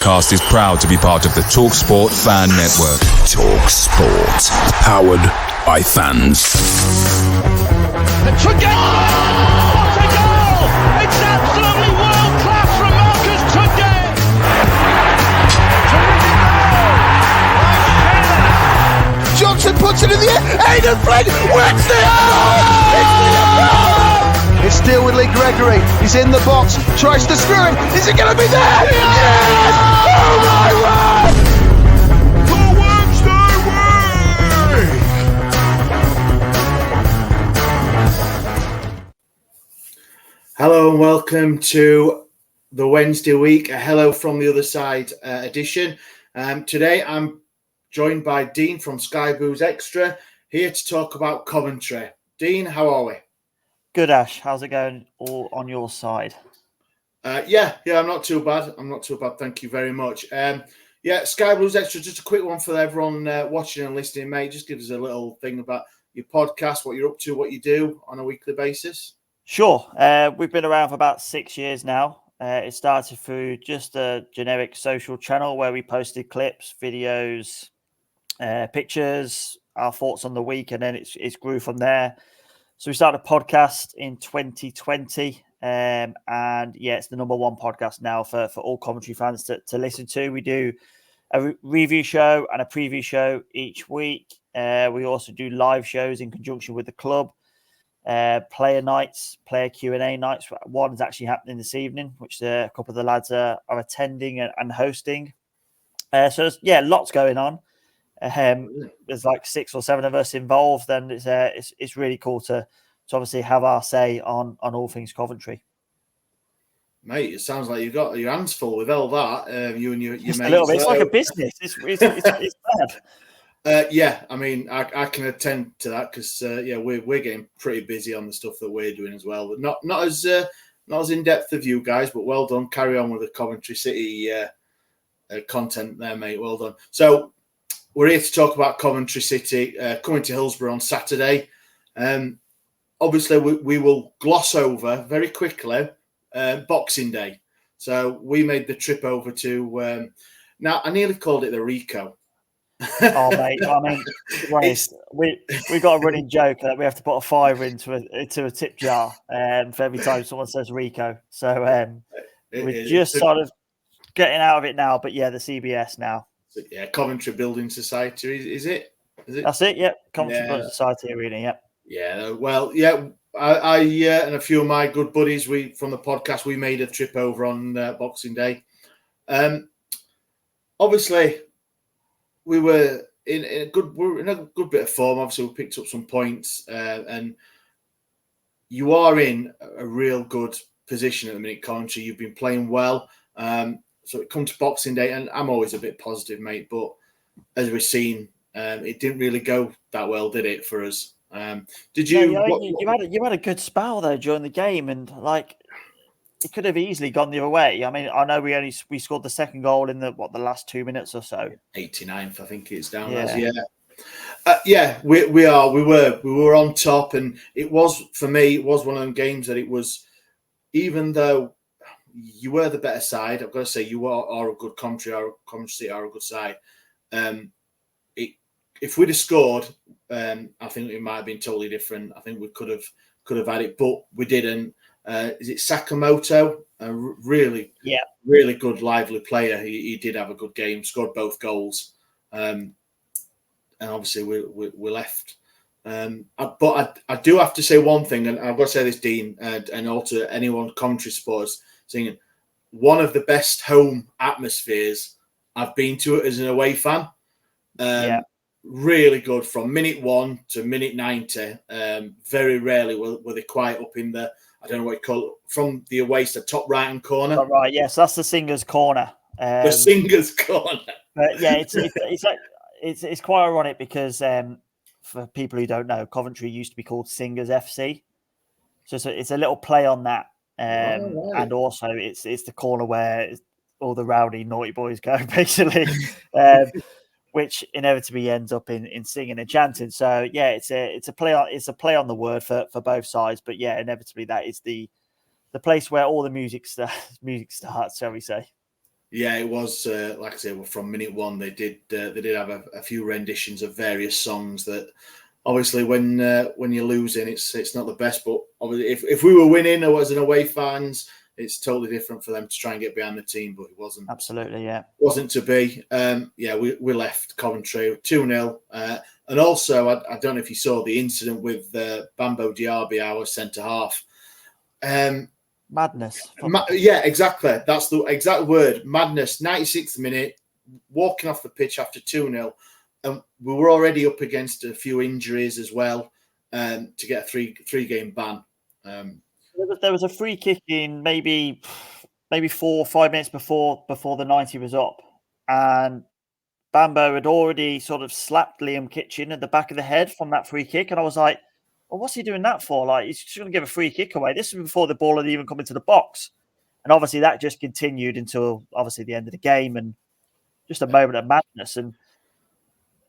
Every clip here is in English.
Cast is proud to be part of the TalkSport Fan Network. TalkSport, powered by fans. What a goal! It's absolutely world class from Marcus Tunde. Johnson puts it in the air. Aidan Flynn wins the It's still with Lee Gregory. He's in the box. Tries to screw him. Is it going to be there? Yes! Oh my word! The Wednesday week. Hello and welcome to the Wednesday week. A hello from the other side edition. Today I'm joined by Dean from Sky Blues Extra, here to talk about Coventry. Dean, how are we? Good, Ash. How's it going all on your side? Yeah, I'm not too bad. Thank you very much. Sky Blues Extra, just a quick one for everyone watching and listening, mate. Just give us a little thing about your podcast, what you're up to, what you do on a weekly basis. Sure. We've been around for about 6 years now. It started through just a generic social channel where we posted clips, videos, pictures, our thoughts on the week, and then it's grew from there. So we started a podcast in 2020, and it's the number one podcast now for all Coventry fans to listen to. We do a review show and a preview show each week. We also do live shows in conjunction with the club, player nights, player Q&A nights. One is actually happening this evening, which a couple of the lads are attending and hosting. So there's lots going on. There's like 6 or 7 of us involved, and it's really cool to obviously have our say on all things Coventry. Mate, it sounds like you've got your hands full with all that. You and your mates. A little bit. It's like a business. It's bad. I mean, I can attend to that because we're getting pretty busy on the stuff that we're doing as well. But not as in depth of you guys, but well done. Carry on with the Coventry City content there, mate. Well done. So we're here to talk about Coventry City coming to Hillsborough on Saturday. Obviously, we will gloss over very quickly Boxing Day. So we made the trip over to now I nearly called it the Rico. Oh, mate! I mean, we've got a running joke that we have to put a fiver into a tip jar for every time someone says Rico. So we're just sort of getting out of it now. But the CBS now. Yeah, Coventry Building Society, is it? That's it, yep. Coventry Building Society Arena, yep. Yeah, well, I and a few of my good buddies, we from the podcast, we made a trip over on Boxing Day. Obviously, we were in a good bit of form. Obviously, we picked up some points, and you are in a real good position at the minute, Coventry. You've been playing well. So it comes to Boxing Day, and I'm always a bit positive, mate. But as we've seen, it didn't really go that well, did it, for us? Did you? You had a good spell though during the game, and it could have easily gone the other way. I mean, I know we scored the second goal in the last 2 minutes or so. 89th, I think it's down as. We were on top, and it was, for me, it was one of them games that it was, even though you were the better side, I've got to say you are a good Coventry, City are a good side. If we'd have scored, I think it might have been totally different. I think we could have had it, but we didn't. Is it Sakamoto? Really good, lively player. He did have a good game, scored both goals, and obviously we left. But I do have to say one thing, and I've got to say this, Dean, and also anyone Coventry supporters, saying one of the best home atmospheres I've been to as an away fan. Really good from minute 1 to minute 90. Very rarely were they quite up in the, I don't know what you call it, from the away to top right hand corner. Oh, right, yes, that's the Singers' Corner. The Singers' Corner. But it's quite ironic because for people who don't know, Coventry used to be called Singers FC, so it's a little play on that. And also it's the corner where all the rowdy naughty boys go, basically, which inevitably ends up in singing and chanting. So it's a play on the word for both sides. But inevitably that is the place where all the music starts, shall we say? Yeah, it was like I say, from minute one they did have a few renditions of various songs that obviously when you're losing, it's not the best. But obviously, if we were winning or as an away fans, it's totally different for them to try and get behind the team. But it wasn't. Absolutely, yeah. Wasn't to be. We left Coventry 2-0. And also, I don't know if you saw the incident with Bambo Diaby, our centre half. Madness. Yeah, exactly. That's the exact word. Madness. 96th minute, walking off the pitch after 2-0. And we were already up against a few injuries as well to get a three-game ban. There was a free kick in maybe 4 or 5 minutes before the 90 was up. And Bambo had already sort of slapped Liam Kitchen at the back of the head from that free kick. And I was like, well, what's he doing that for? Like, he's just going to give a free kick away. This is before the ball had even come into the box. And obviously that just continued until obviously the end of the game and just a moment of madness. And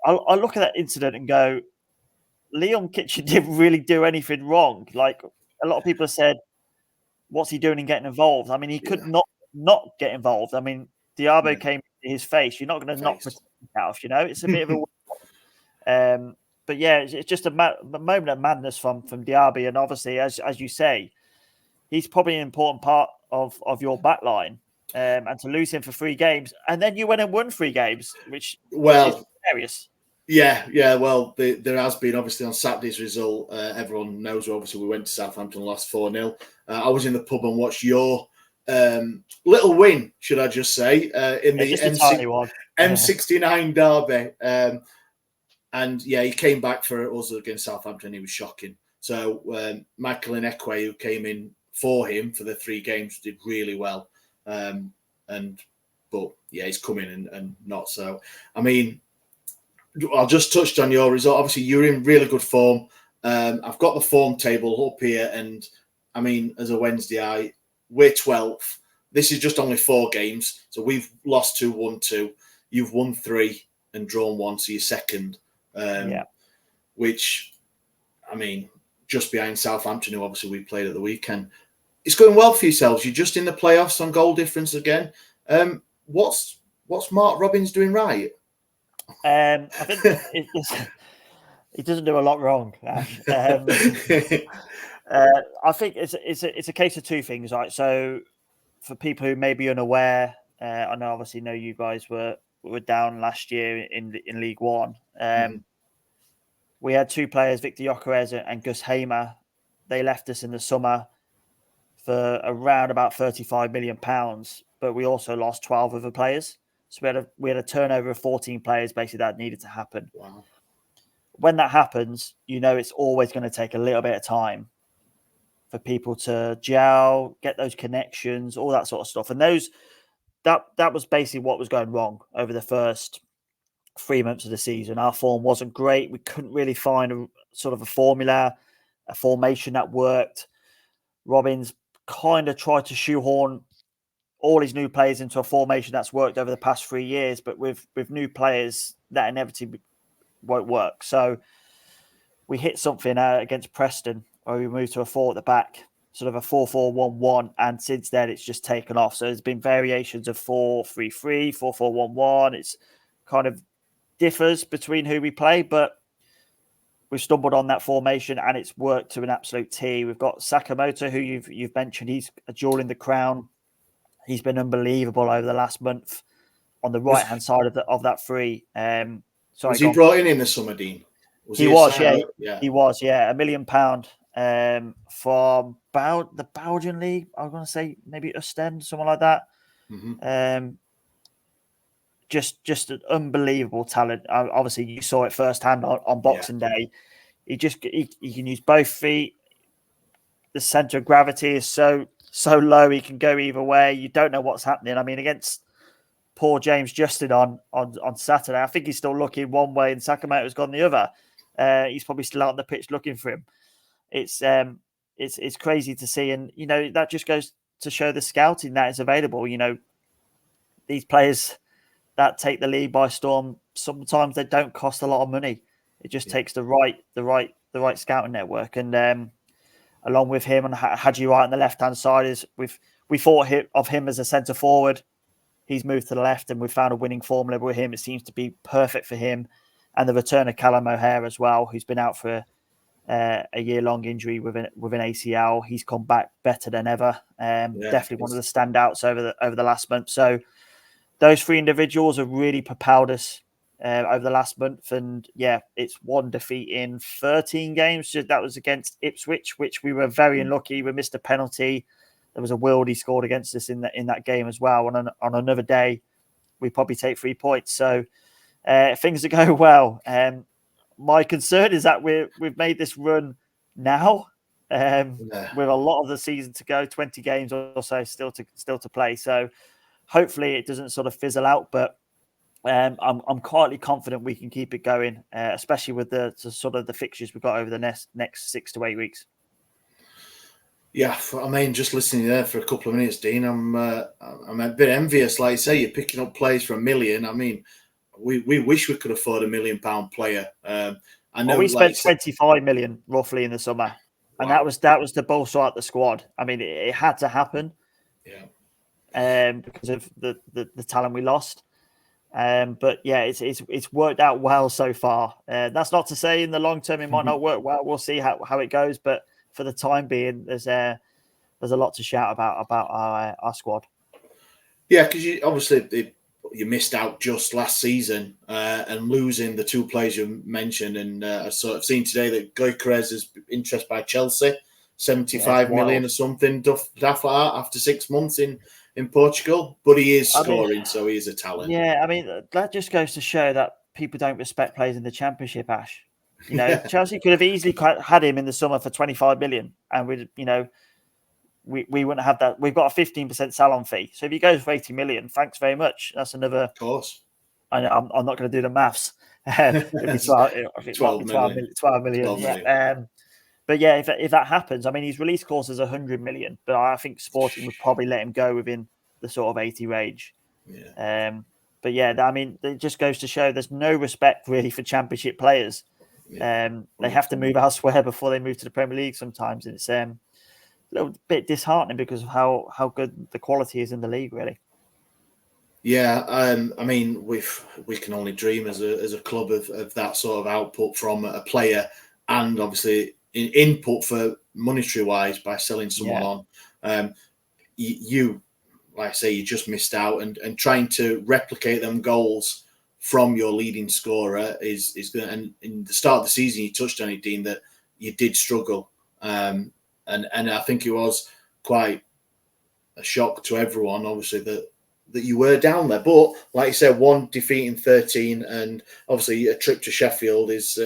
I look at that incident and go, Liam Kitchen didn't really do anything wrong. Like, a lot of people have said, what's he doing in getting involved? I mean, he could not get involved. I mean, Diabo came to his face. You're not going to knock out, It's a bit of a... but yeah, it's just a moment of madness from Diaby. And obviously, as you say, he's probably an important part of your back line. And to lose him for 3 games, and then you went and won 3 games, which is hilarious. Yeah. Well, there has been, obviously, on Saturday's result, everyone knows, obviously, we went to Southampton, lost 4-0. I was in the pub and watched your little win, should I just say, in the M69 derby. And yeah, he came back for us against Southampton. He was shocking. So Michael Inekwe, who came in for him for the 3 games, did really well. But yeah, he's come in and not so. I mean, I just touched on your result. Obviously, you're in really good form. I've got the form table up here, and I mean, as a Wednesday, we're 12th. This is just only 4 games, so we've lost 2, won 2. You've won 3 and drawn 1, so you're second. Which, I mean, just behind Southampton, who obviously we played at the weekend. It's going well for yourselves. You're just in the playoffs on goal difference again. What's Mark Robins doing right? I think he doesn't do a lot wrong. I think it's a case of 2 things, right? So for people who may be unaware, I know you guys were down last year in League One. We had 2 players, Victor Gyökeres and Gus Hamer. They left us in the summer for around about £35 million, but we also lost 12 other players. So we had a turnover of 14 players, basically, that needed to happen. Wow. When that happens, it's always going to take a little bit of time for people to gel, get those connections, all that sort of stuff. And that was basically what was going wrong over the first 3 months of the season. Our form wasn't great. We couldn't really find a sort of a formula, a formation that worked. Robins kind of tried to shoehorn all his new players into a formation that's worked over the past 3 years, but with new players, that inevitably won't work. So we hit something against Preston where we moved to a 4 at the back, sort of a 4-4-1-1, and since then it's just taken off. So there's been variations of 4-3-3, 4-4-1-1. It's kind of differs between who we play, but we've stumbled on that formation and it's worked to an absolute T. We've got Sakamoto, who you've mentioned. He's a jewel in the crown. He's been unbelievable over the last month on the right-hand side of that 3. Was he brought in the summer, Dean? He was, yeah. £1 million from the Belgian league. I'm going to say maybe Ostend, something like that. Just an unbelievable talent. Obviously, you saw it firsthand on Boxing Day. He can use both feet. The center of gravity is so low, he can go either way. You don't know what's happening. I mean, against poor James Justin on Saturday, I think he's still looking one way and Sakamoto's gone the other. He's probably still out on the pitch looking for him. It's crazy to see, and that just goes to show the scouting that is available. These players that take the league by storm, sometimes they don't cost a lot of money. It just takes the right scouting network, and along with him and Haji Wright on the left hand side, we thought of him as a centre forward. he's moved to the left, and we've found a winning formula with him. It seems to be perfect for him. And the return of Callum O'Hare as well, who's been out for a year-long injury with an ACL. He's come back better than ever. Definitely one of the standouts over the last month. So those three individuals have really propelled us over the last month. And it's one defeat in 13 games. That was against Ipswich, which we were very unlucky. We missed a penalty. There was a world he scored against us in that game as well. And on another day, we probably take 3 points. So things are going well. My concern is that we've made this run now with a lot of the season to go, 20 games or so still to play. So hopefully it doesn't sort of fizzle out, but I'm quietly confident we can keep it going, especially with the sort of the fixtures we've got over the next 6 to 8 weeks. Yeah, I mean, just listening there for a couple of minutes, Dean, I'm a bit envious. Like you say, you're picking up players for $1 million. I mean, we wish we could afford £1 million player. I know we spent 25 million roughly in the summer, and that was to bolster out the squad. I mean, it had to happen, because of the talent we lost. But it's worked out well so far. That's not to say in the long term it might not work well. We'll see how it goes. But for the time being, there's a lot to shout about our squad. Yeah, because you missed out just last season and losing the 2 players you mentioned. And I've sort of seen today that Gyökeres is interested by Chelsea, 75 million or something, daft like that, after 6 months in Portugal. But he is scoring, so he is a talent. Yeah, I mean, that just goes to show that people don't respect players in the Championship, Ash. You know, Chelsea could have easily had him in the summer for 25 million, and we wouldn't have that. We've got a 15% salon fee. So if he goes for 80 million, thanks very much. That's another. Of course. I'm not going to do the maths. It'd be 12 million. Yeah. But if that happens, I mean, his release clause is 100 million, but I think Sporting would probably let him go within the sort of 80 range. Yeah. But I mean, it just goes to show there's no respect really for Championship players. They have to move elsewhere before they move to the Premier League sometimes. And it's a little bit disheartening because of how good the quality is in the league, really. Yeah, I mean, we can only dream as a club of that sort of output from a player, and obviously input for monetary wise by selling someone on. You, like I say, you just missed out, and trying to replicate them goals from your leading scorer is good. And in the start of the season, you touched on it, Dean, that you did struggle, and I think it was quite a shock to everyone, obviously, that you were down there. But like you said, 1 defeat in 13, and obviously a trip to Sheffield is.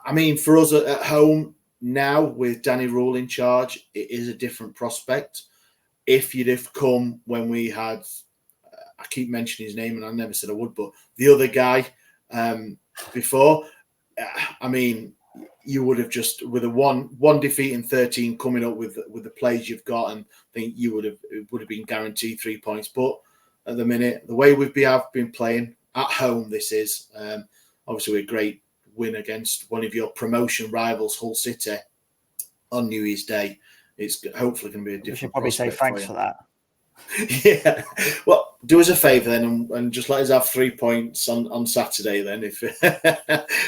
I mean, for us at home now with Danny Rule in charge, it is a different prospect. If you'd have come when we had, I keep mentioning his name and I never said I would, but the other guy before, I mean, you would have just with a one defeat in 13 coming up with the plays you've got, and I think it would have been guaranteed 3 points. But at the minute, the way we've been playing at home, this is obviously a great win against one of your promotion rivals, Hull City, on New Year's Day. It's hopefully going to be a different. We should probably say thanks for that. Yeah. Well, do us a favour then and just let us have 3 points on Saturday then. If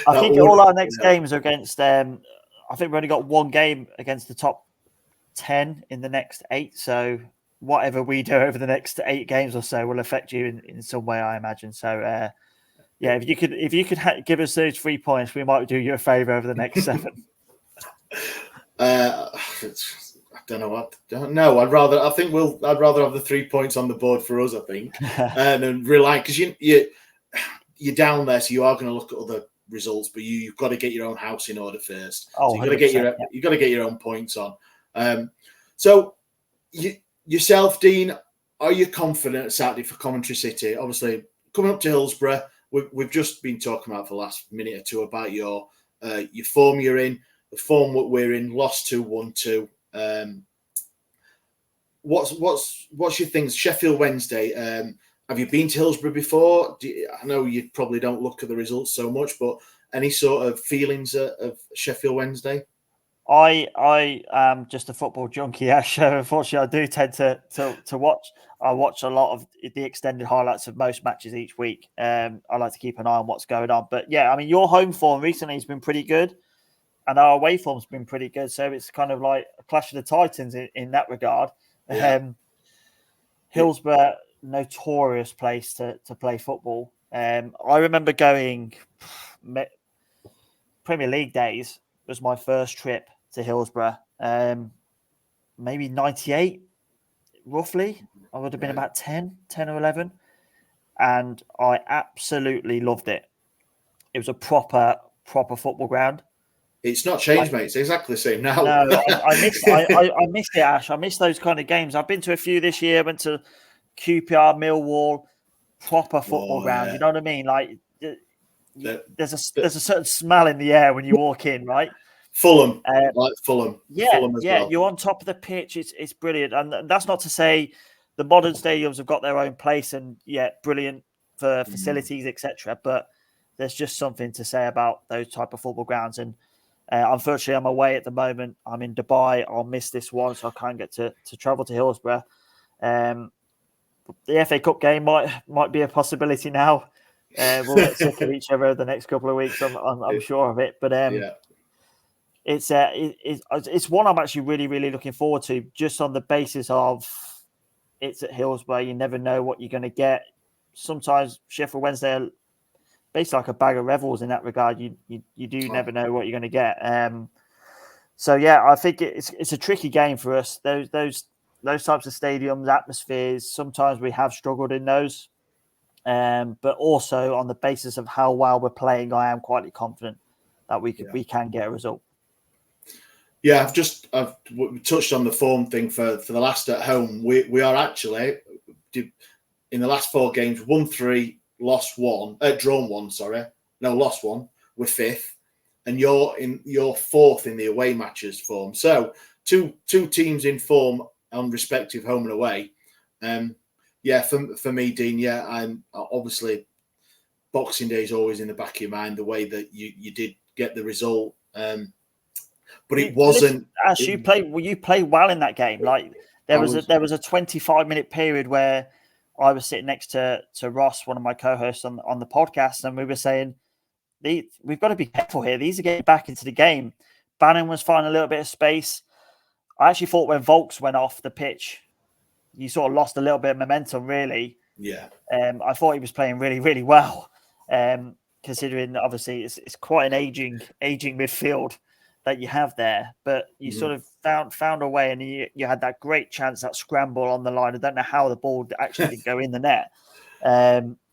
I think all our next games are against. I think we've only got one game against the top 10 in the next 8. So whatever we do over the next 8 games or so will affect you in some way, I imagine. So. If you could give us those 3 points, we might do you a favour over the next 7. I don't know what. No, I'd rather have the 3 points on the board for us. I think, and rely because you're down there, so you are going to look at other results, but you've got to get your own house in order first. Oh, so you've got to get your own points on. So yourself, Dean, are you confident Saturday for Coventry City? Obviously, coming up to Hillsborough. We've just been talking about for the last minute or two about your form you're in, the form that we're in, lost 2-1-2. What's your things? Sheffield Wednesday. Have you been to Hillsborough before? I know you probably don't look at the results so much, but any sort of feelings of Sheffield Wednesday? I am just a football junkie, Ash. Unfortunately, I do tend to watch. I watch a lot of the extended highlights of most matches each week. I like to keep an eye on what's going on. But yeah, I mean, your home form recently has been pretty good, and our away form's been pretty good. So it's kind of like a clash of the titans in that regard. Yeah. Hillsborough, notorious place to play football. I remember going Premier League days was my first trip to Hillsborough. Maybe 98, roughly. I would have been about 10 or 11. And I absolutely loved it. It was a proper football ground. It's not changed, mate. It's exactly the same now. No, I missed it, Ash. I missed those kind of games. I've been to a few this year. Went to QPR, Millwall, proper football ground. You know what I mean? Like there's a certain smell in the air when you walk in, right? Fulham, like Fulham. Yeah, Fulham as well. You're on top of the pitch. It's brilliant, and that's not to say the modern stadiums have got their own place and brilliant for facilities, etc. But there's just something to say about those type of football grounds. And unfortunately, I'm away at the moment. I'm in Dubai. I'll miss this one, so I can't get to travel to Hillsborough. The FA Cup game might be a possibility now. We'll get sick of each other the next couple of weeks. I'm sure of it. But it's one I'm actually really, really looking forward to, just on the basis of it's at Hillsborough. You never know what you're going to get. Sometimes Sheffield Wednesday are basically like a bag of revels in that regard. You do never know what you're going to get. So yeah, I think it's a tricky game for us. Those types of stadiums, atmospheres. Sometimes we have struggled in those, but also on the basis of how well we're playing, I am quite confident that we can get a result. Yeah, I've touched on the form thing for the last at home. We are actually in the last 4 games, won 3, lost 1, drawn 1. Lost 1. We're 5th, and you're 4th in the away matches form. So two teams in form on respective home and away. For me, Dean. I'm obviously Boxing Day is always in the back of your mind. The way that you did get the result. But it wasn't. Ash, you played well in that game. Like there was a 25-minute period where I was sitting next to Ross, one of my co-hosts on the podcast, and we were saying we've got to be careful here. These are getting back into the game. Bannon was finding a little bit of space. I actually thought when Volks went off the pitch, you sort of lost a little bit of momentum, really. Yeah. I thought he was playing really, really well, considering obviously it's quite an aging midfield that you have there, but you sort of found a way, and you had that great chance, that scramble on the line. I don't know how the ball actually did go in the net.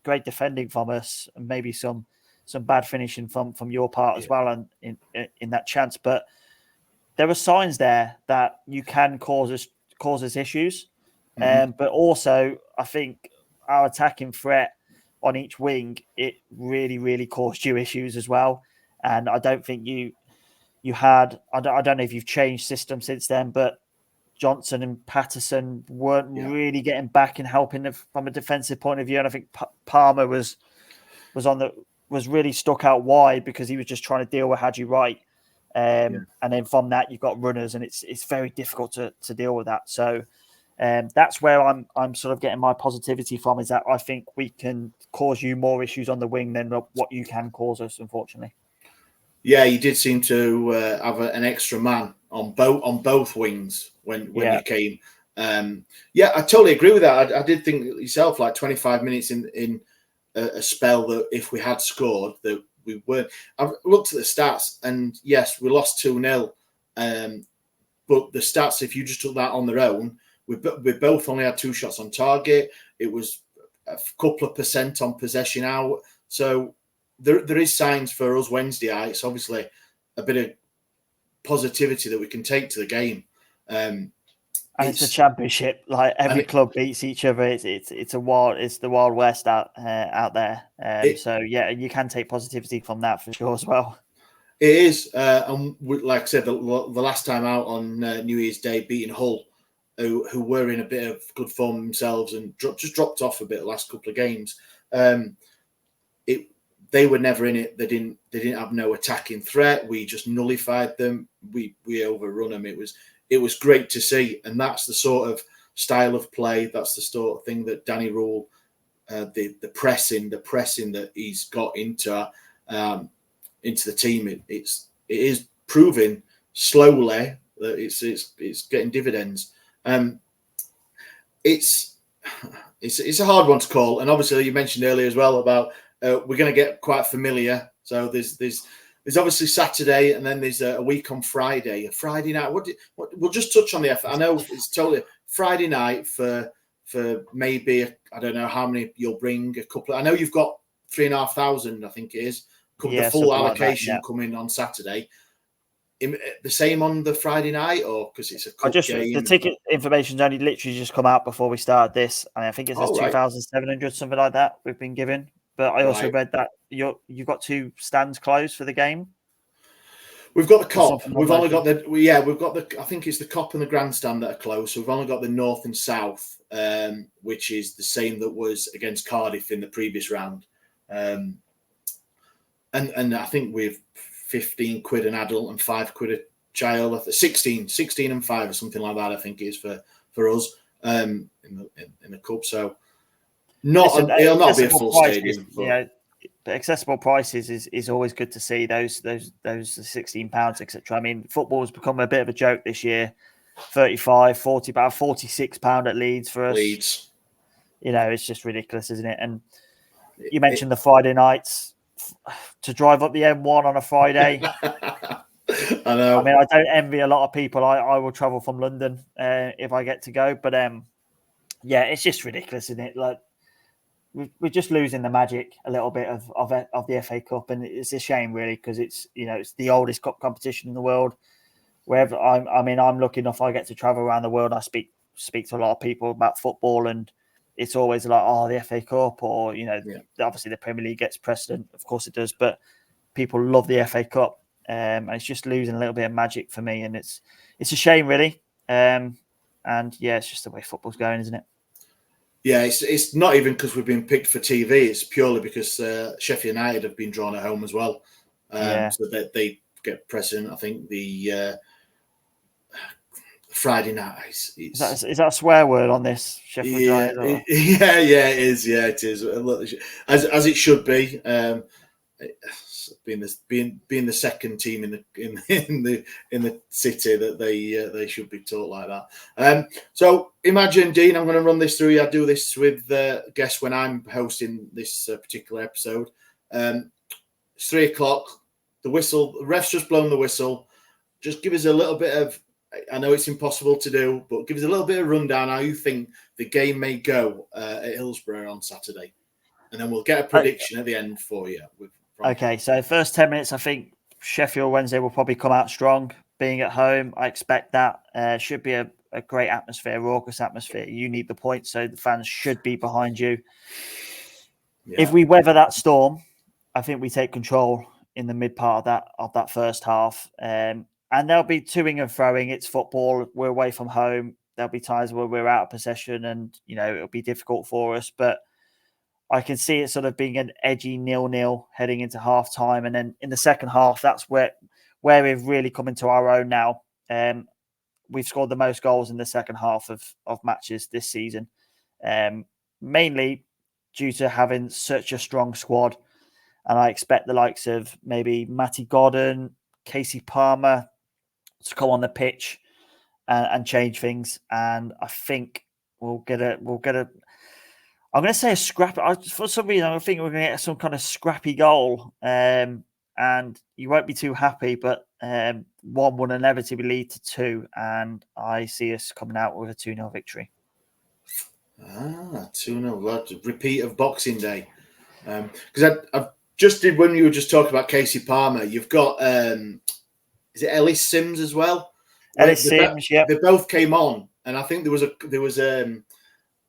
Great defending from us, and maybe some bad finishing from your part as well, and in that chance. But there were signs there that you can cause us issues, but also I think our attacking threat on each wing, it really, really caused you issues as well. And I don't think you had, I don't know if you've changed system since then, but Johnson and Patterson weren't really getting back and helping from a defensive point of view. And I think Palmer was really stuck out wide because he was just trying to deal with Hadji Wright. And then from that, you've got runners, and it's very difficult to deal with that. So that's where I'm sort of getting my positivity from, is that I think we can cause you more issues on the wing than what you can cause us, unfortunately. Yeah, you did seem to have an extra man on both wings when you came. I totally agree with that. I did think yourself, like 25 minutes in a spell, that if we had scored, that we weren't. I've looked at the stats, and yes, we lost 2-0. But the stats, if you just took that on their own, we both only had 2 shots on target. It was a couple of % on possession out. So there is signs for us Wednesday. It's obviously a bit of positivity that we can take to the game. And it's a championship. Like every club beats each other. It's the Wild West out there. So you can take positivity from that for sure as well. It is, and like I said, the last time out on New Year's Day, beating Hull, who were in a bit of good form themselves and just dropped off a bit the last couple of games. They were never in it. They didn't have no attacking threat. We just nullified them. We overrun them. It was great to see, and that's the sort of style of play. That's the sort of thing that Danny Rule, the pressing that he's got into the team. It is proving slowly that it's getting dividends. It's a hard one to call, and obviously you mentioned earlier as well about we're going to get quite familiar. So there's obviously Saturday, and then there's a week on Friday, a Friday night. What we'll just touch on the effort. I know it's totally Friday night for maybe I don't know how many you'll bring. A couple. I know you've got 3,500. I think it is. The full allocation coming on Saturday. The same on the Friday night, or because it's a cup game? The ticket information's only literally just come out before we started this, and I think it says 2,700, something like that. We've been given, but I also read that you've got 2 stands closed for the game. We've got the Cop. We've only got we've got the. I think it's the Cop and the Grandstand that are closed. So we've only got the North and South, which is the same that was against Cardiff in the previous round, and I think we've 15 quid an adult and 5 quid a child. 16 and 5 or something like that. I think it is for us in the cup. So it'll not be a full stadium. But accessible prices is always good to see. Those £16, etc. I mean, football has become a bit of a joke this year. 35, 40, about £46 at Leeds for us. Leeds. It's just ridiculous, isn't it? And you mentioned the Friday nights. To drive up the M1 on a Friday. I know. I mean, I don't envy a lot of people. I will travel from London if I get to go. But it's just ridiculous, isn't it? Like we're just losing the magic a little bit of the FA Cup, and it's a shame really because it's the oldest cup competition in the world. Wherever I'm lucky enough, I get to travel around the world. I speak to a lot of people about football, and it's always like, the FA Cup, or obviously the Premier League gets precedent, of course it does, but people love the FA Cup, and it's just losing a little bit of magic for me, and it's a shame really, and it's just the way football's going, isn't it? Yeah, it's not even because we've been picked for TV. It's purely because Sheffield United have been drawn at home as well, so that they get precedent. I think the Friday night. Is that a swear word on this? Sheffield United? Or? Yeah, it is. Yeah, it is. As it should be. Being the second team in the city that they should be taught like that. So imagine, Dean, I'm going to run this through you. I do this with guests when I'm hosting this particular episode. It's 3:00. The ref's just blown the whistle. Just give us a little bit of. I know it's impossible to do, but give us a little bit of rundown how you think the game may go at Hillsborough on Saturday. And then we'll get a prediction at the end for you. Okay, so first 10 minutes, I think Sheffield Wednesday will probably come out strong. Being at home, I expect that. Should be a great atmosphere, raucous atmosphere. You need the points, so the fans should be behind you. Yeah. If we weather that storm, I think we take control in the mid part of that first half. And there'll be toing and throwing. It's football. We're away from home. There'll be times where we're out of possession and, it'll be difficult for us. But I can see it sort of being an edgy 0-0 heading into half time. And then in the second half, that's where we've really come into our own now. We've scored the most goals in the second half of matches this season, mainly due to having such a strong squad. And I expect the likes of maybe Matty Godden, Casey Palmer, to come on the pitch and change things, and I think we'll get a. I'm going to say a scrap. For some reason, I think we're going to get some kind of scrappy goal, and you won't be too happy. But 1 will inevitably lead to 2, and I see us coming out with a 2-0 victory. 2-0. Repeat of Boxing Day, because I've just did when you were just talking about Casey Palmer. You've got. Is it Ellis Sims as well? Ellis Sims, yeah. They both came on, and I think there was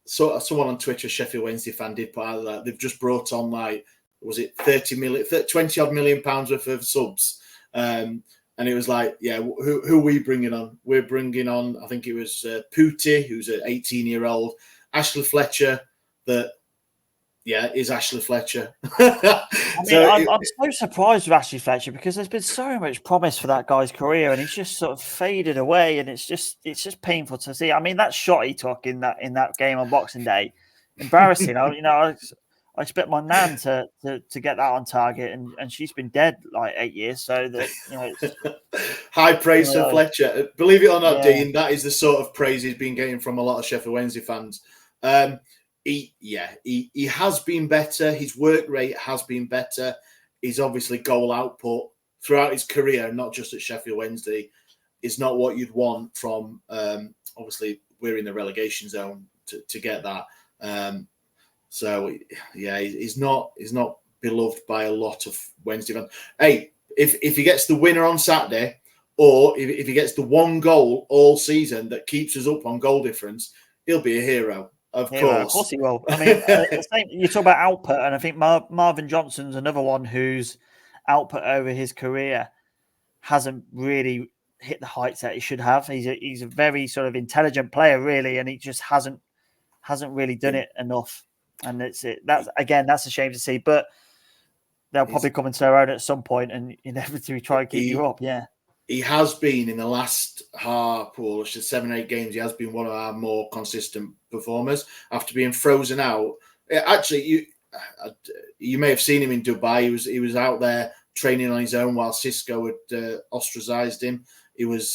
someone on Twitter, Sheffield Wednesday fan, did put out that they've just brought on was it 20 odd million pounds worth of subs, and it was like, yeah, who are we bringing on? We're bringing on, I think it was Pooty, who's an 18-year-old, Ashley Fletcher, that yeah, is Ashley Fletcher. I'm so surprised with Ashley Fletcher because there's been so much promise for that guy's career, and he's just sort of faded away, and it's just painful to see. I mean, that shot he took in that game on Boxing Day, embarrassing. I expect my nan to get that on target, and she's been dead like 8 years. So that it's, high praise for Fletcher. Believe it or not, Dean, that is the sort of praise he's been getting from a lot of Sheffield Wednesday fans. He has been better. His work rate has been better. His obviously goal output throughout his career, not just at Sheffield Wednesday, is not what you'd want from. Obviously, we're in the relegation zone to get that. So yeah, he's not beloved by a lot of Wednesday fans. Hey, if he gets the winner on Saturday, or if he gets the one goal all season that keeps us up on goal difference, he'll be a hero. Of course he will. I mean, you talk about output, and I think Marvin Johnson's another one whose output over his career hasn't really hit the heights that he should have. He's a very sort of intelligent player, really, and he just hasn't really done it enough. And that's a shame to see. But they'll probably come into their own at some point, and inevitably try and keep you up. Yeah. He has been in the last 7 or 8 games. He has been one of our more consistent performers after being frozen out. Actually, you may have seen him in Dubai. He was out there training on his own while Cisco had ostracized him. He was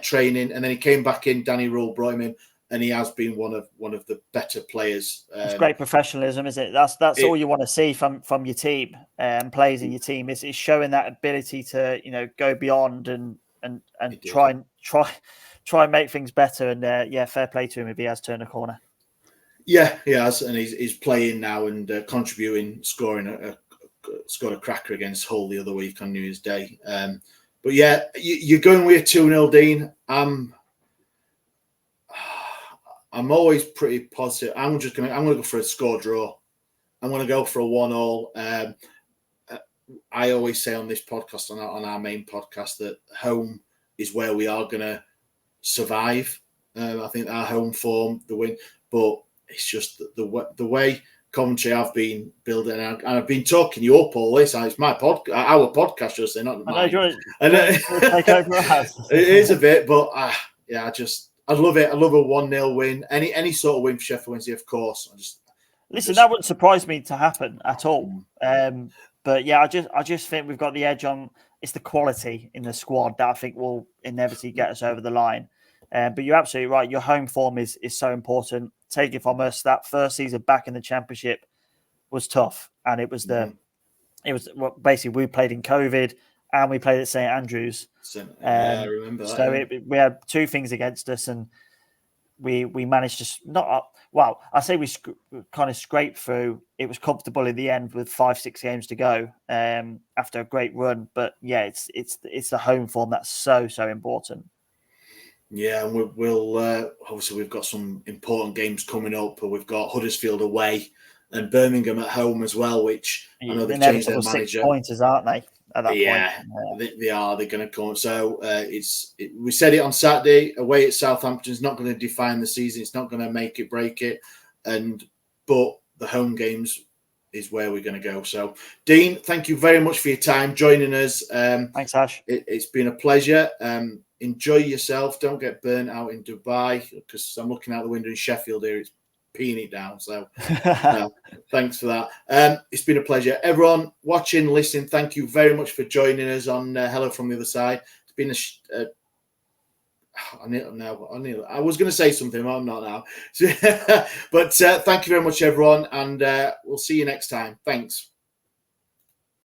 training, and then he came back in. Danny Rule brought him in, and he has been one of the better players. It's great professionalism, isn't it? That's all you want to see from your team and players in your team is showing that ability to go beyond and try and make things better. And fair play to him if he has turned a corner. Yeah, he has, and he's playing now and contributing, scored a cracker against Hull the other week on New Year's Day. But yeah, you're going with a 2-0, Dean. I'm always pretty positive. I'm gonna go for a score draw. I'm gonna go for a 1-1. I always say on this podcast, on our main podcast, that home is where we are gonna survive. I think our home form, the win, but it's just the way Coventry have been building, and I've been talking you up all this. It's my podcast, our podcast, just say, not mine. It is a bit, but I'd love it. I love a 1-0 win. Any sort of win for Sheffield Wednesday, of course. That wouldn't surprise me to happen at all. But yeah, I just think we've got the edge on. It's the quality in the squad that I think will inevitably get us over the line. But you're absolutely right. Your home form is so important. Take it from us. That first season back in the Championship was tough, and it was basically we played in COVID. And we played at St Andrews. I remember that. So we had 2 things against us, and we managed to I say we kind of scraped through. It was comfortable in the end with 5-6 games to go after a great run. But yeah, it's the home form that's so important. Yeah, and we'll obviously we've got some important games coming up. But we've got Huddersfield away and Birmingham at home as well, which I know they've changed their manager. 6 pointers, aren't they? At that point. They are. They're going to come. So we said it on Saturday. Away at Southampton is not going to define the season. It's not going to make it, break it. But the home games is where we're going to go. So, Dean, thank you very much for your time joining us. Thanks, Ash. It's been a pleasure. Enjoy yourself. Don't get burnt out in Dubai, because I'm looking out the window in Sheffield here. It's peeing it down. So thanks for that. It's been a pleasure. Everyone watching, listening, thank you very much for joining us on Hello from the Other Side. It's been I was going to say something, but I'm not now. But thank you very much, everyone, and we'll see you next time. Thanks.